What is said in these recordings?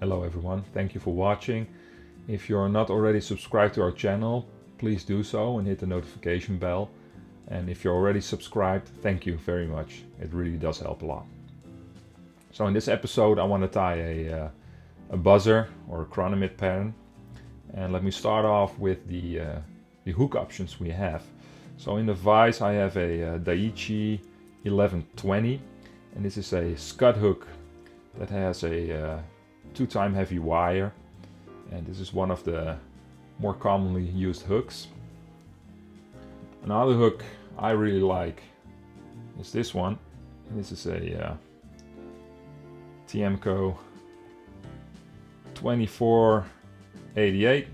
Hello everyone, thank you for watching. If you're not already subscribed to our channel, please do so and hit the notification bell. And if you're already subscribed, thank you very much. It really does help a lot. So in this episode I want to tie a buzzer or a chironomid pattern. And let me start off with the hook options we have. So in the vise I have a Daiichi 1120, and this is a scud hook that has a 2-time heavy wire, and this is one of the more commonly used hooks. Another hook I really like is this one. This is a Tiemco 2488,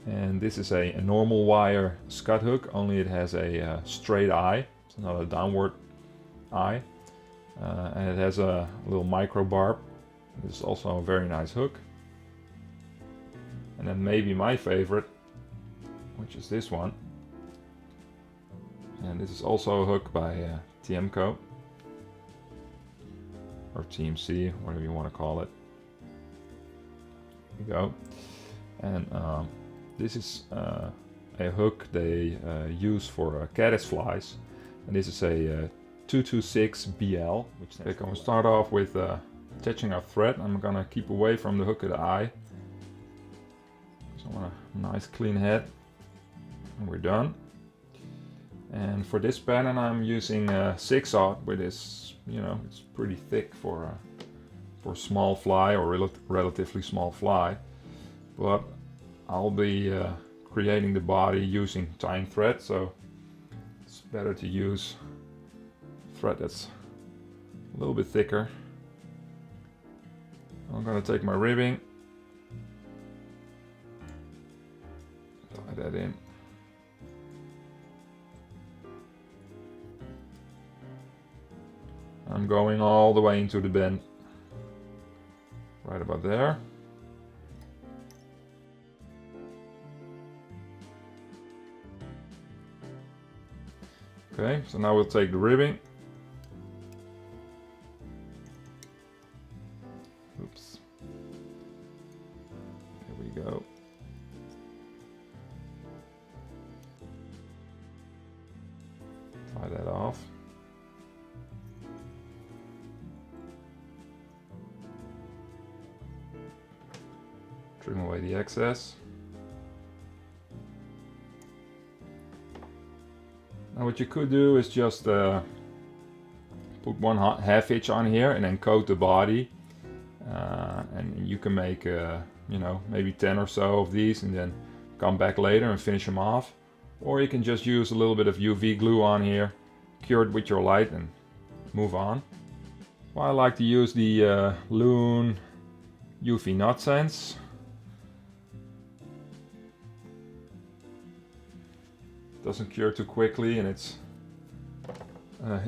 and this is a normal wire scud hook, only it has a straight eye. It's not a downward eye, and it has a little micro barb. This is also a very nice hook. And then maybe my favorite, which is this one. And this is also a hook by Tiemco, or TMC, whatever you want to call it. Here we go. And this is a hook they use for caddisflies. And this is a 226 BL. We're going to start off with attaching our thread. I'm going to keep away from the hook of the eye. So I want a nice clean head. And we're done. And for this pattern I'm using 6/0, which is, it's pretty thick for a small fly, or relatively small fly. But I'll be creating the body using tying thread, so it's better to use thread that's a little bit thicker. I'm going to take my ribbing, tie that in. I'm going all the way into the bend, right about there. Okay, so now we'll take the ribbing. Oops. Here we go. Tie that off. Trim away the excess. Now what you could do is just put one half hitch on here and then coat the body. And you can make, maybe 10 or so of these and then come back later and finish them off. Or you can just use a little bit of UV glue on here, cure it with your light and move on. Well, I like to use the Loon UV knot sense. Doesn't cure too quickly, and it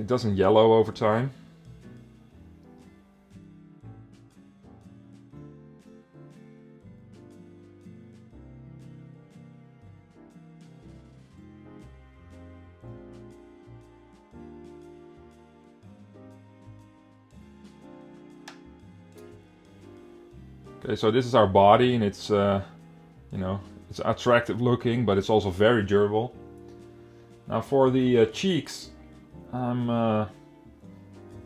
doesn't yellow over time. Okay, so this is our body, and it's it's attractive looking, but it's also very durable. Now for the cheeks, I'm a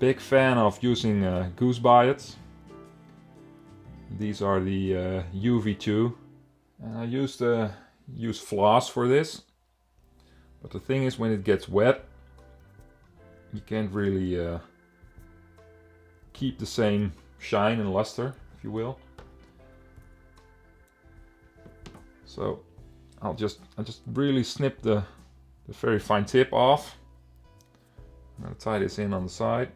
big fan of using Goose biots. These are the UV2, and I use floss for this. But the thing is, when it gets wet, you can't really keep the same shine and luster, if you will. So I just really snip the very fine tip off. I'm going to tie this in on the side.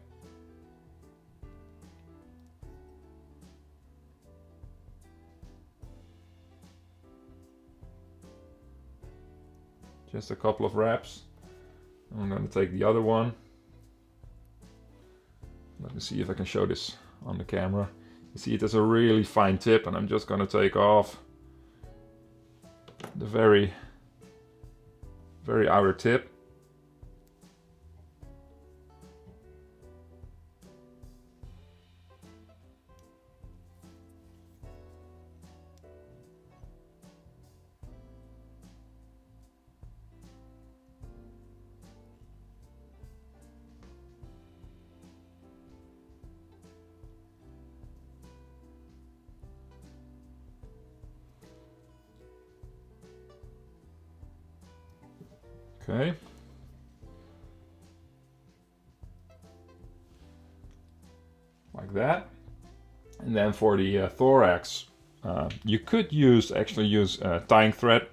Just a couple of wraps. I'm going to take the other one. Let me see if I can show this on the camera. You see, it has a really fine tip, and I'm just going to take off the very outer tip. Okay. Like that. And then for the thorax, you could actually use tying thread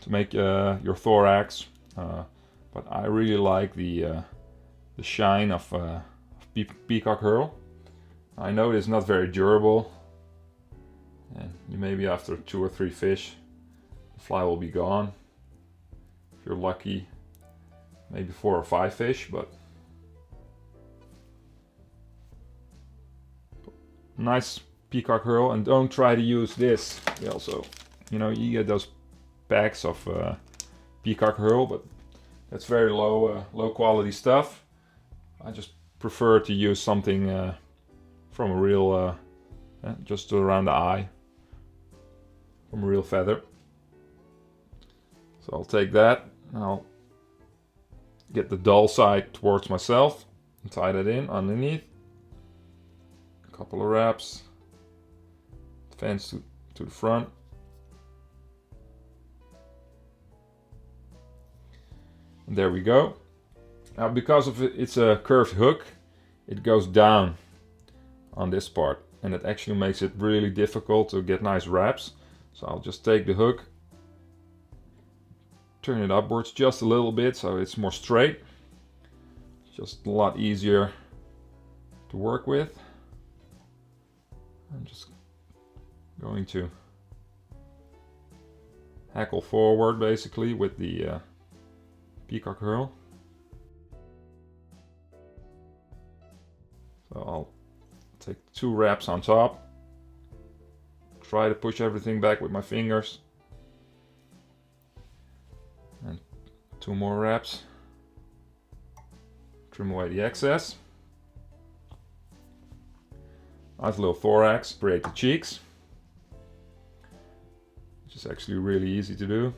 to make your thorax, but I really like the shine of Peacock herl. I know it's not very durable, and maybe after 2 or 3 fish, the fly will be gone. If you're lucky, maybe 4 or 5 fish, but nice Peacock herl. And don't try to use this. You also, you get those packs of Peacock herl, but that's very low quality stuff. I just prefer to use something from a real, just around the eye, from a real feather. So I'll take that and I'll get the dull side towards myself and tie that in underneath. A couple of wraps, fence to the front. And there we go. Now, because of it's a curved hook, it goes down on this part, and it actually makes it really difficult to get nice wraps. So I'll just take the hook, turn it upwards just a little bit so it's more straight. Just a lot easier to work with. I'm just going to hackle forward basically with the Peacock herl. So I'll take 2 wraps on top. Try to push everything back with my fingers. And 2 more wraps. Trim away the excess. Nice little thorax, create the cheeks. Which is actually really easy to do.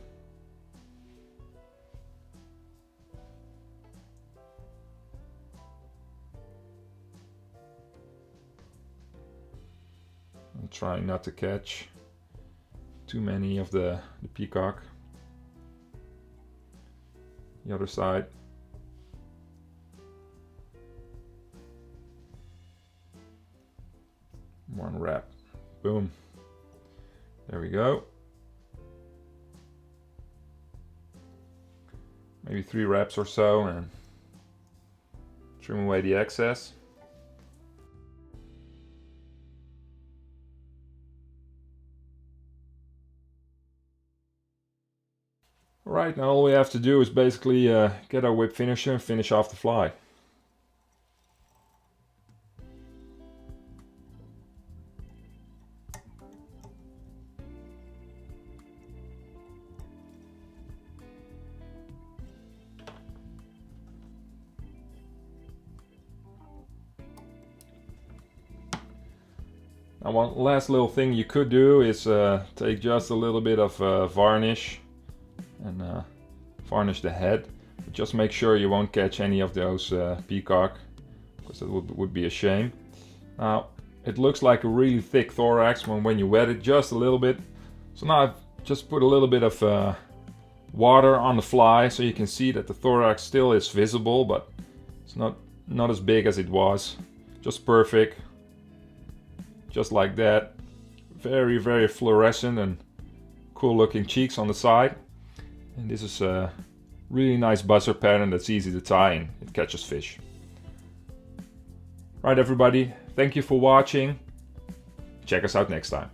I'm trying not to catch too many of the peacock. The other side. One wrap. Boom. There we go. Maybe 3 wraps or so and trim away the excess. Alright, now all we have to do is basically get our whip finisher and finish off the fly. Now one last little thing you could do is take just a little bit of varnish and varnish the head. But just make sure you won't catch any of those peacock, because that would be a shame. Now it looks like a really thick thorax when you wet it just a little bit. So now I've just put a little bit of water on the fly so you can see that the thorax still is visible, but it's not as big as it was. Just perfect. Just like that. Very, very fluorescent and cool looking cheeks on the side. And this is a really nice buzzer pattern that's easy to tie and it catches fish. Right, everybody, thank you for watching. Check us out next time.